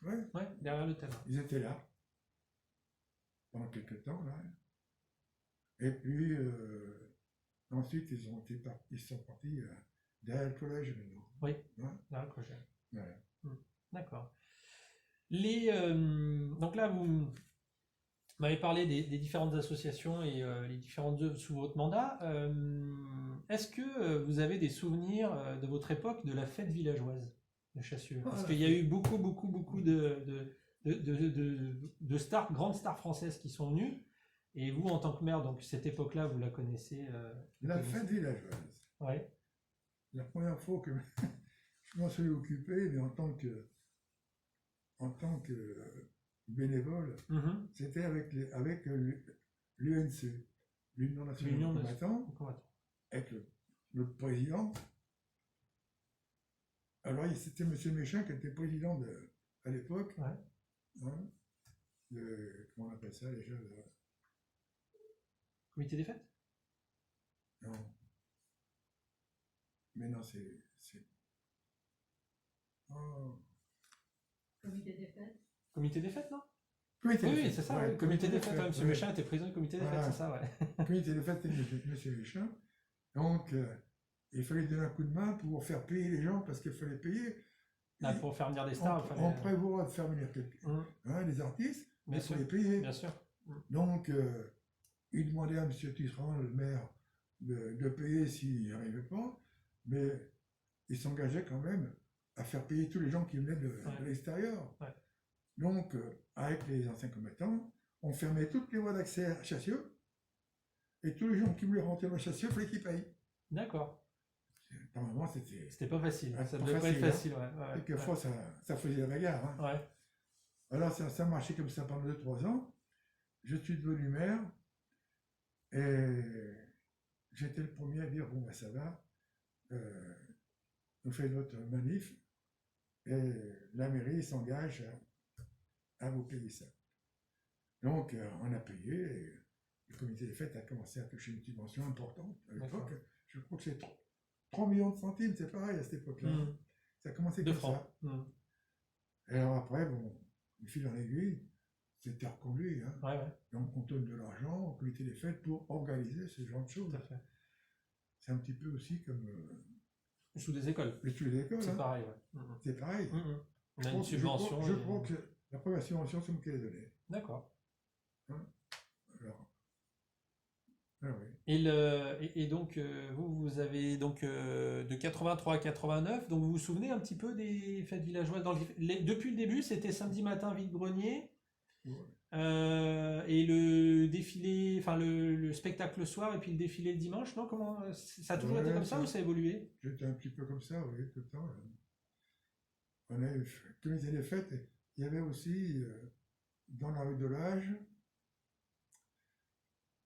Speaker 2: Ouais,
Speaker 1: Ouais, derrière l'hôtel.
Speaker 2: ils étaient là pendant quelques temps là. Et puis ensuite ils sont partis derrière le collège maintenant.
Speaker 1: Oui,
Speaker 2: Ouais.
Speaker 1: derrière le crochet.
Speaker 2: Ouais.
Speaker 1: D'accord. Donc là, vous m'avez parlé des différentes associations et les différentes œuvres sous votre mandat. Est-ce que vous avez des souvenirs de votre époque de la fête villageoise de Chassieux? Parce qu'il y a eu beaucoup de stars, grandes stars françaises qui sont venues. Et vous, en tant que maire, donc cette époque-là, vous la connaissez?
Speaker 2: La fête villageoise.
Speaker 1: Ouais.
Speaker 2: La première fois que je m'en suis occupé, mais en tant que bénévole,
Speaker 1: Mhm.
Speaker 2: c'était avec l'UNC, l'Union nationale
Speaker 1: L'Union
Speaker 2: des
Speaker 1: nationale.
Speaker 2: combattants,
Speaker 1: Combattant.
Speaker 2: avec le président. Alors c'était M. Méchin qui était président à l'époque.
Speaker 1: Ouais.
Speaker 2: Hein, comment on appelle ça déjà
Speaker 1: Comité des fêtes?
Speaker 2: Non. Mais non, Oh.
Speaker 3: Comité des fêtes.
Speaker 1: Comité des fêtes, non?
Speaker 2: Comité
Speaker 1: Oui,
Speaker 2: des
Speaker 1: oui,
Speaker 2: fêtes,
Speaker 1: c'est ça,
Speaker 2: ouais,
Speaker 1: oui. Comité des fêtes. Ouais,
Speaker 2: ouais.
Speaker 1: M. Méchin était président du comité des
Speaker 2: Voilà.
Speaker 1: fêtes, c'est ça, ouais.
Speaker 2: Comité des fêtes, c'était M. Méchin. Donc, il fallait donner un coup de main pour faire payer les gens parce qu'il fallait payer.
Speaker 1: Là, pour faire venir des stars, il
Speaker 2: On
Speaker 1: fallait...
Speaker 2: prévoit de faire venir les artistes, mais
Speaker 1: Bien
Speaker 2: il faut
Speaker 1: sûr,
Speaker 2: les payer.
Speaker 1: bien sûr.
Speaker 2: Donc, il demandait à M. Tisserand, le maire, de payer s'il n'y arrivait pas, mais il s'engageait quand même à faire payer tous les gens qui venaient de l'extérieur.
Speaker 1: Ouais.
Speaker 2: Donc, avec les anciens combattants, on fermait toutes les voies d'accès à Chassieux, et tous les gens qui voulaient rentrer à Chassieux, il fallait qu'ils payent.
Speaker 1: D'accord.
Speaker 2: Normalement, c'était...
Speaker 1: C'était pas facile,
Speaker 2: Ah,
Speaker 1: ça
Speaker 2: pas
Speaker 1: devait pas être
Speaker 2: facile,
Speaker 1: facile, ouais.
Speaker 2: Quelquefois, ça faisait la bagarre. Hein.
Speaker 1: Ouais.
Speaker 2: Alors, ça marchait comme ça pendant 2-3 ans. Je suis devenu maire, et j'étais le premier à dire, bon, ben, ça va, vous faites votre manif, et la mairie s'engage à vous payer ça. Donc, on a payé, et le comité des fêtes a commencé à toucher une subvention importante. À l'époque, je crois que c'est 3 millions de centimes, c'est pareil à cette époque-là.
Speaker 1: Mmh.
Speaker 2: Ça a commencé
Speaker 1: De
Speaker 2: comme
Speaker 1: francs.
Speaker 2: ça.
Speaker 1: Mmh.
Speaker 2: Et alors après, bon, il file en aiguille, c'était reconduit. Hein.
Speaker 1: Ouais, ouais,
Speaker 2: Donc on donne de l'argent au comité des fêtes pour organiser ce genre de
Speaker 1: tout
Speaker 2: choses.
Speaker 1: à fait.
Speaker 2: C'est un petit peu aussi comme
Speaker 1: Sous des écoles.
Speaker 2: les tuiles d'école.
Speaker 1: C'est
Speaker 2: Hein.
Speaker 1: pareil, ouais.
Speaker 2: C'est pareil.
Speaker 1: On a une subvention.
Speaker 2: Je
Speaker 1: et-
Speaker 2: crois que la première subvention, c'est moi qui l'ai donnée.
Speaker 1: D'accord.
Speaker 2: Alors, ah oui.
Speaker 1: Et donc, vous avez donc de 83 à 89, donc vous vous souvenez un petit peu des fêtes villageoises depuis le début, c'était samedi matin vide-grenier,
Speaker 2: Ouais.
Speaker 1: et le défilé, enfin le spectacle le soir, et puis le défilé le dimanche, non? Comment, ça a toujours été
Speaker 2: Ouais,
Speaker 1: comme ça ou ça a évolué?
Speaker 2: J'étais un petit peu comme ça, oui, tout le temps. Là. On avait le comité des fêtes, et il y avait aussi dans la rue de l'Age,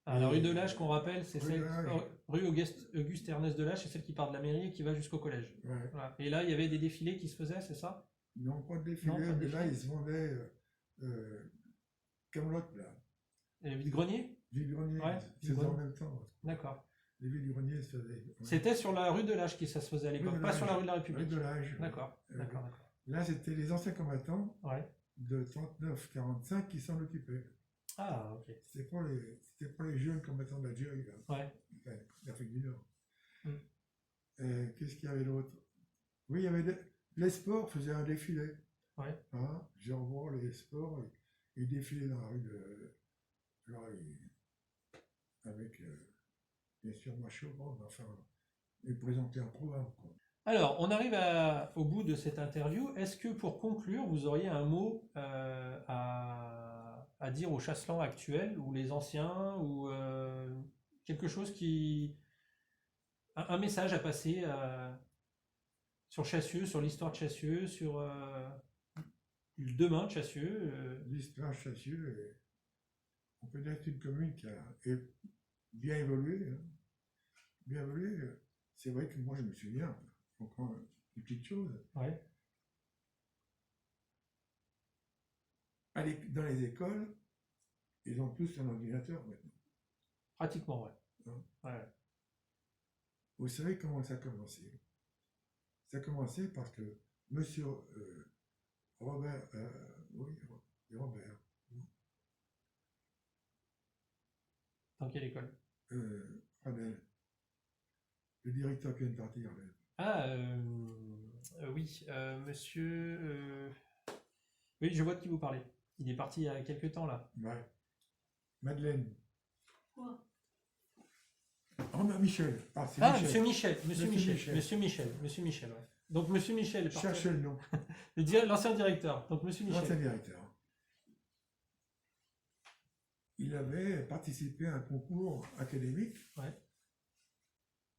Speaker 1: Ah, la rue de l'Âge, qu'on rappelle, c'est
Speaker 2: Rue de
Speaker 1: celle,
Speaker 2: l'Âge.
Speaker 1: rue Auguste Ernest de l'Âge, c'est celle qui part de la mairie et qui va jusqu'au collège.
Speaker 2: ouais.
Speaker 1: Voilà. Et là, il y avait des défilés qui se faisaient, c'est ça?
Speaker 2: Non, pas de défilé,
Speaker 1: Non, pas de
Speaker 2: mais là,
Speaker 1: défilé.
Speaker 2: ils se vendaient Camelot, là.
Speaker 1: Et vide-grenier?
Speaker 2: Vide-grenier,
Speaker 1: Ouais,
Speaker 2: c'est
Speaker 1: vide-grenier.
Speaker 2: en même temps.
Speaker 1: D'accord.
Speaker 2: Les vide-greniers se faisaient. Ouais.
Speaker 1: C'était sur la rue de l'Âge que ça se faisait à l'époque,
Speaker 2: Rue de
Speaker 1: pas sur la
Speaker 2: l'Âge.
Speaker 1: rue de la
Speaker 2: Rue
Speaker 1: République.
Speaker 2: de l'Âge.
Speaker 1: D'accord, d'accord, d'accord.
Speaker 2: Là, c'était les anciens combattants
Speaker 1: Ouais.
Speaker 2: de 39-45 qui s'en occupaient.
Speaker 1: Ah, ok.
Speaker 2: C'était pas les jeunes combattants d'Algérie, là.
Speaker 1: Ouais.
Speaker 2: Enfin, d'Afrique du Nord.
Speaker 1: Mm.
Speaker 2: Qu'est-ce qu'il y avait d'autre? Oui, il y avait les sports faisaient un défilé.
Speaker 1: Ouais.
Speaker 2: Hein, je revois les sports, ils défilaient dans la rue là, avec, bien sûr, Macho, enfin, ils présentaient un programme, quoi.
Speaker 1: Alors, on arrive au bout de cette interview. Est-ce que pour conclure, vous auriez un mot à dire aux chasselans actuels ou les anciens ou quelque chose un message à passer sur Chassieux, sur l'histoire de Chassieux, sur le demain de Chassieux?
Speaker 2: L'histoire de Chassieux, on peut dire que c'est une commune qui a bien évolué. Hein. Bien évolué. C'est vrai que moi, je me souviens, encore une petite chose,
Speaker 1: Ouais.
Speaker 2: dans les écoles, ils ont tous un ordinateur maintenant.
Speaker 1: Pratiquement, ouais.
Speaker 2: Hein.
Speaker 1: Ouais.
Speaker 2: Vous savez comment ça a commencé? Ça a commencé parce que monsieur Robert, oui, Robert,
Speaker 1: Dans quelle école?
Speaker 2: Fradel, le directeur qui vient de partir, là.
Speaker 1: Ah, oui, monsieur. Oui, je vois de qui vous parlez. Il est parti il y a quelques temps là.
Speaker 2: Ouais. Madeleine.
Speaker 3: Quoi?
Speaker 2: Oh, non, Michel. Ah, c'est
Speaker 1: Ah,
Speaker 2: Michel.
Speaker 1: monsieur Michel, monsieur
Speaker 2: Monsieur
Speaker 1: Michel,
Speaker 2: Michel.
Speaker 1: monsieur Michel, ouais. Donc monsieur Michel est parti.
Speaker 2: Cherchez le nom.
Speaker 1: L'ancien directeur. Donc monsieur
Speaker 2: L'ancien
Speaker 1: Michel.
Speaker 2: directeur. Il avait participé à un concours académique
Speaker 1: Ouais.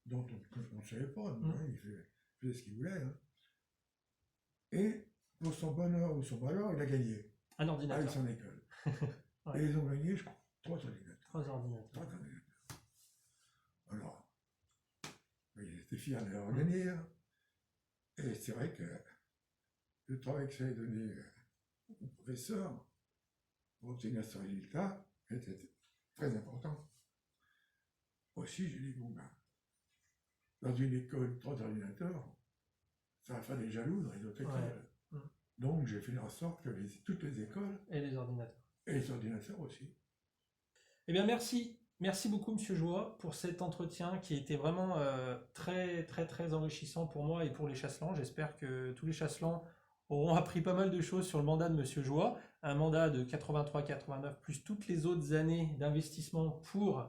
Speaker 2: dont on ne savait pas.
Speaker 1: Mm.
Speaker 2: Hein, il faisait ce qu'il voulait. Hein. Et pour son bonheur ou son malheur, il a gagné
Speaker 1: Un
Speaker 2: avec
Speaker 1: ordinateur.
Speaker 2: son école.
Speaker 1: Ouais.
Speaker 2: Et ils ont gagné, je crois, 3 ordinateurs.
Speaker 1: 3 ordinateurs.
Speaker 2: 3 ordinateurs. Alors, il était fier de l'avoir gagné. Hein. Et c'est vrai que le travail que ça a donné au professeur pour obtenir ce résultat était très important. Aussi, j'ai dit, bon, ben, dans une école, 3 ordinateurs, ça va faire des jaloux dans les autres
Speaker 1: Ouais.
Speaker 2: écoles.
Speaker 1: Mm.
Speaker 2: Donc, j'ai fait en sorte que toutes les écoles,
Speaker 1: Et les ordinateurs.
Speaker 2: et les ordinateurs aussi.
Speaker 1: Eh bien, merci. Merci beaucoup, Monsieur Joie, pour cet entretien qui était vraiment très, très, très enrichissant pour moi et pour les chasselans. J'espère que tous les chasselans auront appris pas mal de choses sur le mandat de Monsieur Joie. Un mandat de 83-89, plus toutes les autres années d'investissement pour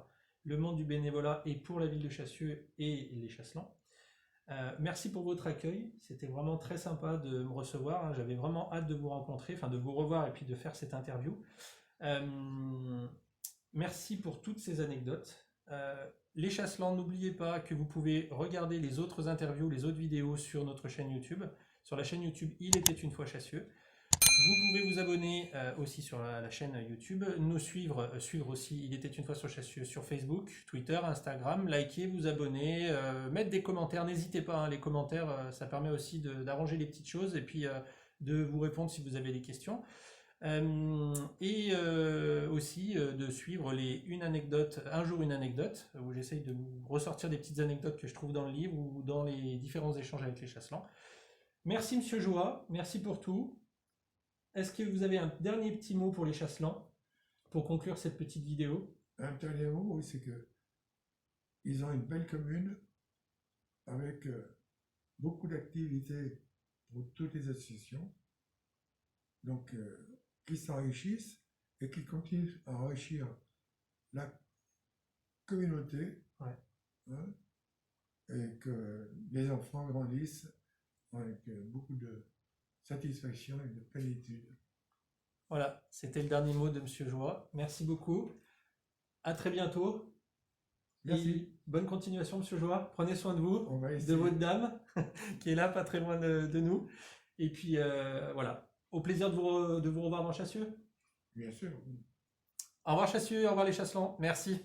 Speaker 1: le monde du bénévolat et pour la ville de Chassieux et les chasselans. Merci pour votre accueil. C'était vraiment très sympa de me recevoir. Hein. J'avais vraiment hâte de vous rencontrer, enfin de vous revoir et puis de faire cette interview. Merci pour toutes ces anecdotes. Les chasselans, n'oubliez pas que vous pouvez regarder les autres interviews, les autres vidéos sur notre chaîne YouTube. Sur la chaîne YouTube Il était une fois Chassieux. Vous pouvez vous abonner aussi sur la chaîne YouTube, nous suivre aussi Il était une fois sur Chassieux sur Facebook, Twitter, Instagram, liker, vous abonner, mettre des commentaires, n'hésitez pas, hein, les commentaires, ça permet aussi d'arranger les petites choses et puis de vous répondre si vous avez des questions. Et aussi de suivre une anecdote, un jour une anecdote, où j'essaye de vous ressortir des petites anecdotes que je trouve dans le livre ou dans les différents échanges avec les chasselans. Merci Monsieur Joie, merci pour tout. est-ce que vous avez un dernier petit mot pour les Chasselans pour conclure cette petite vidéo?
Speaker 2: Un dernier mot, oui, c'est que ils ont une belle commune avec beaucoup d'activités pour toutes les associations, donc qui s'enrichissent et qui continuent à enrichir la communauté,
Speaker 1: Ouais.
Speaker 2: hein, et que les enfants grandissent avec beaucoup de satisfaction et de plénitude.
Speaker 1: Voilà, c'était le dernier mot de Monsieur Joie. Merci beaucoup. À très bientôt.
Speaker 2: Merci.
Speaker 1: Et bonne continuation, Monsieur Joie. Prenez soin de vous,
Speaker 2: On va
Speaker 1: de
Speaker 2: essayer.
Speaker 1: votre dame, qui est là, pas très loin de nous. Et puis, voilà. Au plaisir de vous revoir dans Chassieux.
Speaker 2: Bien sûr.
Speaker 1: Au revoir, Chassieux. Au revoir, les Chasselans. Merci.